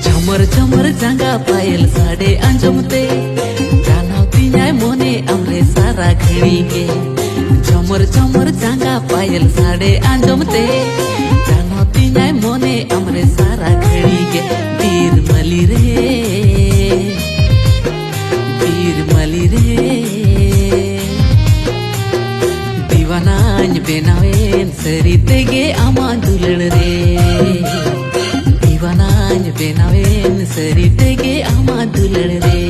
झमर जांगा पायल साड़े अंजमते जाना पिनाय मोने हमरे सारा घड़ी के झमर झमर जांगा पायल साड़े अंजमते जाना पिनाय मोने हमरे सारा घड़ी के बीर मली रे दीवानाñ बेनावेन सरिते गे आमा दुलड़ रे दीवानाñ बेनावेन सरिते गे आमा दुलड़ रे